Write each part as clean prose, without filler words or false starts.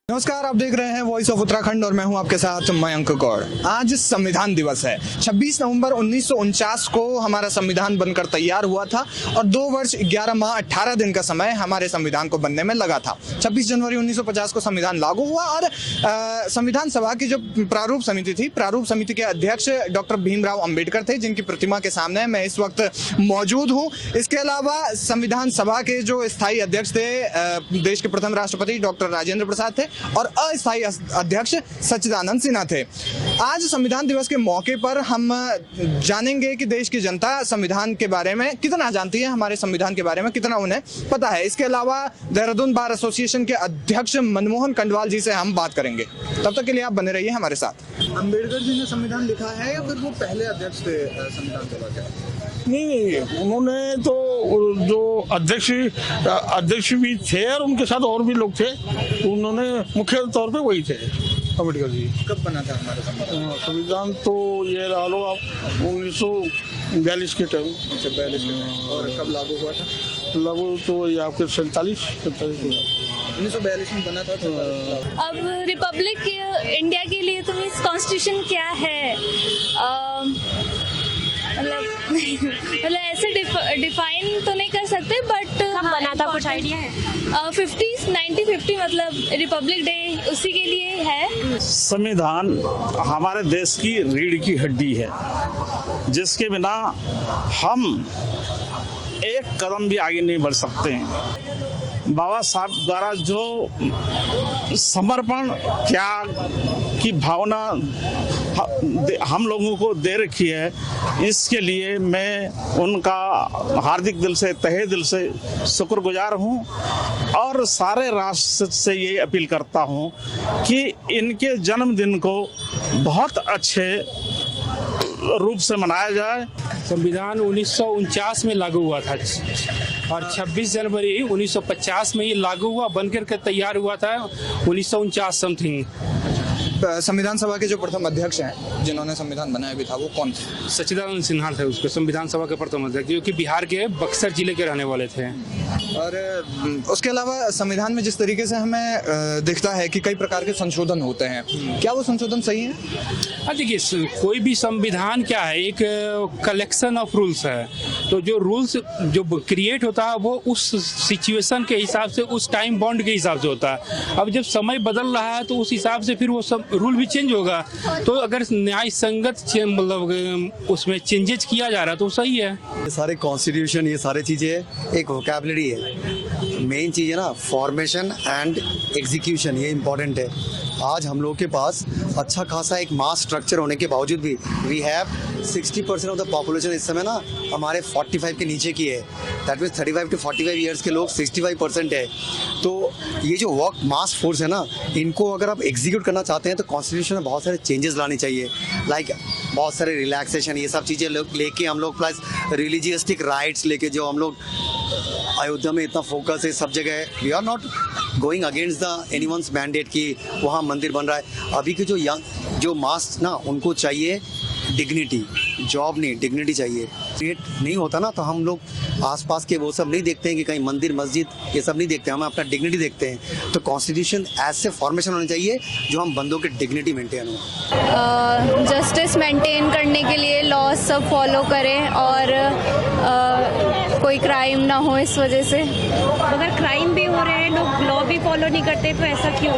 नमस्कार, आप देख रहे हैं वॉइस ऑफ उत्तराखंड और मैं हूं आपके साथ मयंक गौड़। आज संविधान दिवस है। 26 नवंबर 1949 को हमारा संविधान बनकर तैयार हुआ था और 2 वर्ष 11 माह 18 दिन का समय हमारे संविधान को बनने में लगा था। 26 जनवरी 1950 को संविधान लागू हुआ और संविधान सभा की जो प्रारूप समिति थी, प्रारूप समिति के अध्यक्ष डॉक्टर भीमराव अंबेडकर थे, जिनकी प्रतिमा के सामने मैं इस वक्त मौजूद हूँ। इसके अलावा संविधान सभा के जो स्थायी अध्यक्ष थे, देश के प्रथम राष्ट्रपति डॉक्टर राजेंद्र प्रसाद थे और अस्थायी अध्यक्ष सच्चिदानंद सिन्हा थे। आज संविधान दिवस के मौके पर हम जानेंगे कि देश की जनता संविधान के बारे में कितना जानती है, हमारे संविधान के बारे में कितना उन्हें पता है। इसके अलावा देहरादून बार एसोसिएशन के अध्यक्ष मनमोहन कंडवाल जी से हम बात करेंगे। तब तक के लिए आप बने रहिए हमारे साथ। अंबेडकर जी ने संविधान लिखा है या फिर वो पहले अध्यक्ष थे संविधान सभा के? नहीं, उन्होंने तो जो अध्यक्ष भी थे और उनके साथ और भी लोग थे, तो उन्होंने मुख्य तौर पे वही थे अम्बेडकर जी। कब बना था हमारा संविधान? संविधान तो ये रहा लो आप 1942 के टाइम। अच्छा, 42 में। और कब लागू हुआ था? लागू तो ये आपके 47 1942 में बना था। अब रिपब्लिक इंडिया के लिए तो मीन्स कॉन्स्टिट्यूशन क्या है, मतलब ऐसे डिफाइन तो नहीं कर सकते, बट बना था कुछ आइडिया है? 50 मतलब रिपब्लिक डे उसी के लिए है। संविधान हमारे देश की रीढ़ की हड्डी है, जिसके बिना हम एक कदम भी आगे नहीं बढ़ सकते हैं। बाबा साहब द्वारा जो समर्पण त्याग की भावना हम लोगों को दे रखी है, इसके लिए मैं उनका हार्दिक दिल से, तहे दिल से शुक्रगुजार हूँ और सारे राष्ट्र से ये अपील करता हूँ कि इनके जन्मदिन को बहुत अच्छे रूप से मनाया जाए। संविधान 1949 में लागू हुआ था और 26 जनवरी 1950 में ये लागू हुआ, बनकर के तैयार हुआ था 1949 समथिंग। संविधान सभा के जो प्रथम अध्यक्ष हैं, जिन्होंने संविधान बनाया भी था, वो कौन थे? सच्चिदानंद सिन्हा थे उसके संविधान सभा के प्रथम अध्यक्ष, जो कि बिहार के बक्सर जिले के रहने वाले थे। और उसके अलावा संविधान में जिस तरीके से हमें दिखता है कि कई प्रकार के संशोधन होते हैं, क्या वो संशोधन सही है? हाँ, देखिए, कोई भी संविधान क्या है, एक कलेक्शन ऑफ रूल्स है। तो जो रूल्स जो क्रिएट होता है वो उस सिचुएशन के हिसाब से, उस टाइम बॉन्ड के हिसाब से होता है। अब जब समय बदल रहा है तो उस हिसाब से फिर वो सब रूल भी चेंज होगा। तो अगर न्याय संगत मतलब उसमें चेंजेस किया जा रहा है तो सही है। ये सारे कॉन्स्टिट्यूशन, ये सारी चीज़ें एक वोकैबुलरी है। मेन चीज़ है ना फॉर्मेशन एंड एग्जीक्यूशन, ये इम्पोर्टेंट है। आज हम लोग के पास अच्छा खासा एक मास स्ट्रक्चर होने के बावजूद भी we have 60% of the population इस समय ना हमारे 45 के नीचे की है। दैट मीन्स 35 to 45 ईयर्स के लोग 65% है। तो ये जो वर्क मास फोर्स है ना, इनको अगर आप एग्जीक्यूट करना चाहते हैं तो कॉन्स्टिट्यूशन में बहुत सारे चेंजेस लाने चाहिए। लाइक बहुत सारे रिलैक्सेशन, ये सब चीज़ें लेके हम लोग, प्लस रिलीजियस्टिक राइट्स लेके जो हम लोग अयोध्या में इतना फोकस है सब जगह। We are not going against the anyone's mandate कि वहाँ मंदिर बन रहा है। अभी के जो मास ना, उनको चाहिए डिग्निटी, जॉब नहीं, डिग्निटी चाहिए। क्रिएट नहीं होता ना तो हम लोग आसपास के वो सब नहीं देखते हैं कि कहीं मंदिर मस्जिद ये सब नहीं देखते हैं, हम अपना डिग्निटी देखते हैं। तो कॉन्स्टिट्यूशन ऐसे फॉर्मेशन होनी चाहिए जो हम बंदों की डिग्निटी मेंटेन हो। जस्टिस मेंटेन करने के लिए लॉज सब फॉलो करें और कोई क्राइम ना हो इस वजह से। अगर क्राइम भी हो रहे हैं, लोग लॉ भी फॉलो नहीं करते, तो ऐसा क्यों?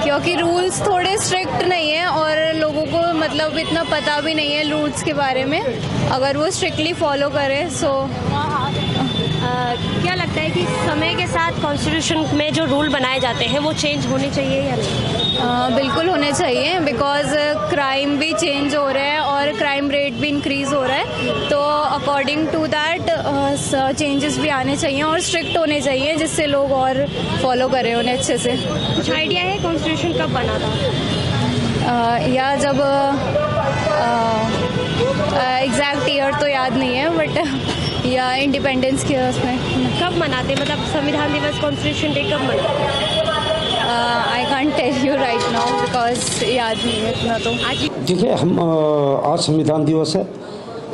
क्योंकि रूल्स थोड़े स्ट्रिक्ट नहीं है और लोगों को मतलब इतना पता भी नहीं है रूल्स के बारे में। अगर वो स्ट्रिक्टली फॉलो करें सो क्या लगता है कि समय के साथ कॉन्स्टिट्यूशन में जो रूल बनाए जाते हैं वो चेंज होने चाहिए या नहीं? बिल्कुल होने चाहिए, बिकॉज क्राइम भी चेंज हो रहा है और क्राइम रेट भी इंक्रीज हो रहा है। तो अकॉर्डिंग टू दैट चेंजेस भी आने चाहिए और स्ट्रिक्ट होने चाहिए, जिससे लोग और फॉलो करें उन्हें अच्छे से। कुछ आइडिया है कॉन्स्टिट्यूशन कब बना था? या जब एग्जैक्ट ईयर तो याद नहीं है, बट या इंडिपेंडेंस के उसमें। कब मनाते, मतलब संविधान दिवस, कॉन्स्टिट्यूशन डे कब मनाते? I can't tell you right now because याद नहीं है इतना। तो देखिए, हम आज संविधान दिवस है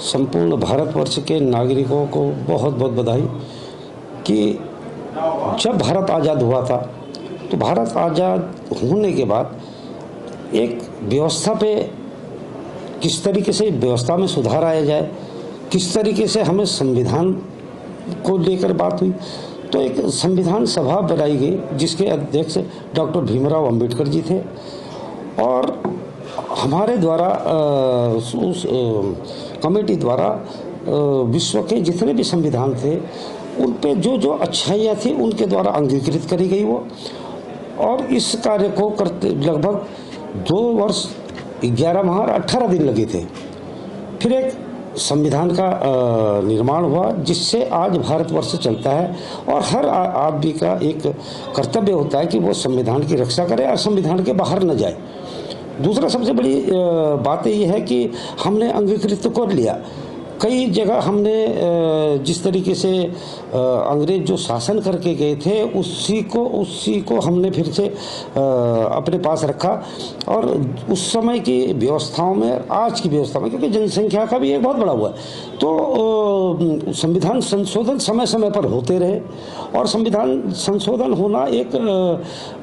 संपूर्ण भारतवर्ष के नागरिकों को बहुत बहुत बधाई कि जब भारत आज़ाद हुआ था तो भारत आज़ाद होने के बाद एक व्यवस्था पे किस तरीके से व्यवस्था में सुधार आया जाए, किस तरीके से हमें संविधान को लेकर बात हुई, तो एक संविधान सभा बनाई गई जिसके अध्यक्ष डॉक्टर भीमराव अंबेडकर जी थे और हमारे द्वारा उस कमेटी द्वारा विश्व के जितने भी संविधान थे उन पे जो जो अच्छाइयाँ थी उनके द्वारा अंगीकृत करी गई वो। और इस कार्य को करते लगभग 2 वर्ष 11 माह और 18 दिन लगे थे। फिर एक संविधान का निर्माण हुआ जिससे आज भारतवर्ष चलता है और हर आदमी का एक कर्तव्य होता है कि वो संविधान की रक्षा करे और संविधान के बाहर न जाए। दूसरा सबसे बड़ी बात ये है कि हमने अंगीकृत कर लिया। कई जगह हमने जिस तरीके से अंग्रेज जो शासन करके गए थे उसी को हमने फिर से अपने पास रखा और उस समय की व्यवस्थाओं में आज की व्यवस्था में, क्योंकि जनसंख्या का भी एक बहुत बड़ा हुआ है, तो संविधान संशोधन समय समय पर होते रहे और संविधान संशोधन होना एक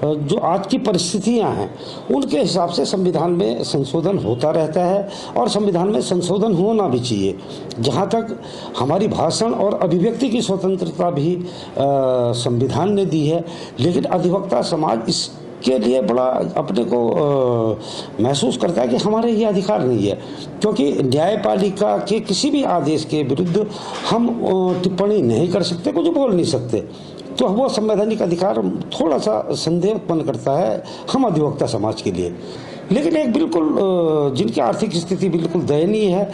जो आज की परिस्थितियां हैं उनके हिसाब से संविधान में संशोधन होता रहता है और संविधान में संशोधन होना भी चाहिए। जहाँ तक हमारी भाषण और अभिव्यक्ति की स्वतंत्रता भी संविधान ने दी है, लेकिन अधिवक्ता समाज इसके लिए बड़ा अपने को महसूस करता है कि हमारे ये अधिकार नहीं है, क्योंकि न्यायपालिका के किसी भी आदेश के विरुद्ध हम टिप्पणी नहीं कर सकते, कुछ बोल नहीं सकते। तो वो संवैधानिक अधिकार थोड़ा सा संदेह उत्पन्न करता है हम अधिवक्ता समाज के लिए। लेकिन एक बिल्कुल जिनकी आर्थिक स्थिति बिल्कुल दयनीय है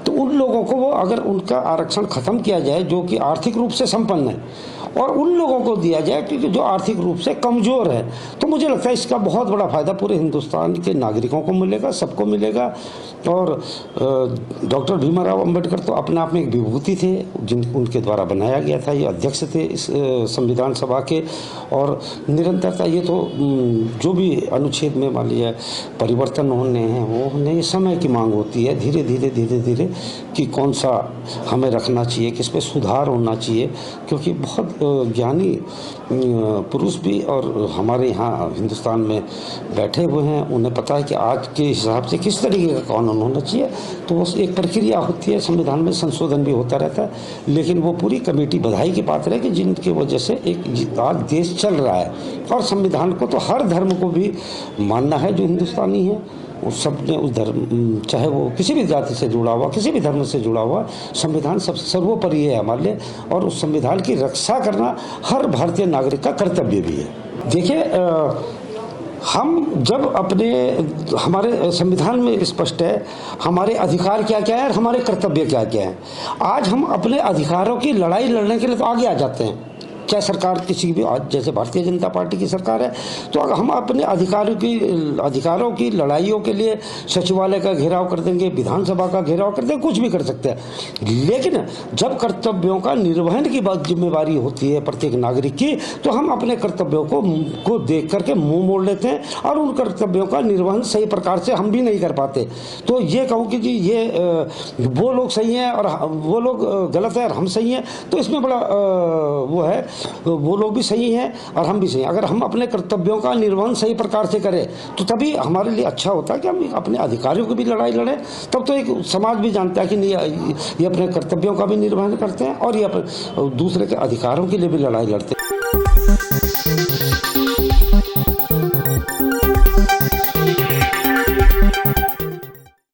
तो उन लोगों को वो अगर उनका आरक्षण खत्म किया जाए जो कि आर्थिक रूप से संपन्न है और उन लोगों को दिया जाए क्योंकि जो आर्थिक रूप से कमज़ोर है, तो मुझे लगता है इसका बहुत बड़ा फायदा पूरे हिंदुस्तान के नागरिकों को मिलेगा, सबको मिलेगा। और डॉक्टर भीमराव अंबेडकर तो अपने आप में एक विभूति थे उनके द्वारा बनाया गया था, ये अध्यक्ष थे इस संविधान सभा के। और निरंतरता ये तो जो भी अनुच्छेद में मान लिया परिवर्तन होने हैं वो होने समय की मांग होती है, धीरे धीरे कि कौन सा हमें रखना चाहिए, किस पे सुधार होना चाहिए, क्योंकि बहुत ज्ञानी पुरुष भी और हमारे यहाँ हिंदुस्तान में बैठे हुए हैं, उन्हें पता है कि आज के हिसाब से किस तरीके का कानून होना चाहिए। तो वो एक प्रक्रिया होती है, संविधान में संशोधन भी होता रहता है, लेकिन वो पूरी कमेटी बधाई की पात्र है कि जिनकी वजह से एक आज देश चल रहा है। और संविधान को तो हर धर्म को भी मानना है, जो हिंदुस्तानी है उस सब ने उस धर्म, चाहे वो किसी भी जाति से जुड़ा हुआ, किसी भी धर्म से जुड़ा हुआ, संविधान सबसे सर्वोपरि है हमारे लिए और उस संविधान की रक्षा करना हर भारतीय नागरिक का कर्तव्य भी है। देखिए हम जब हमारे संविधान में स्पष्ट है हमारे अधिकार क्या क्या है और हमारे कर्तव्य क्या क्या है। आज हम अपने अधिकारों की लड़ाई लड़ने के लिए तो आगे आ जाते हैं, चाहे सरकार किसी भी, आज जैसे भारतीय जनता पार्टी की सरकार है, तो अगर हम अपने अधिकारों की लड़ाइयों के लिए सचिवालय का घेराव कर देंगे, विधानसभा का घेराव कर देंगे, कुछ भी कर सकते हैं। लेकिन जब कर्तव्यों का निर्वहन की बात जिम्मेवारी होती है प्रत्येक नागरिक की, तो हम अपने कर्तव्यों को देख करके मुंह मोड़ लेते हैं और उन कर्तव्यों का निर्वहन सही प्रकार से हम भी नहीं कर पाते। तो ये कहूँ कि ये वो लोग सही हैं और वो लोग गलत है और हम सही हैं, तो इसमें बड़ा वो है, वो लोग भी सही हैं और हम भी सही हैं। अगर हम अपने कर्तव्यों का निर्वहन सही प्रकार से करें तो तभी हमारे लिए अच्छा होता है कि हम अपने अधिकारियों की भी लड़ाई लड़ें। तब तो एक समाज भी जानता है कि नहीं, ये अपने कर्तव्यों का भी निर्वहन करते हैं और ये दूसरे के अधिकारों के लिए भी लड़ाई लड़ते हैं।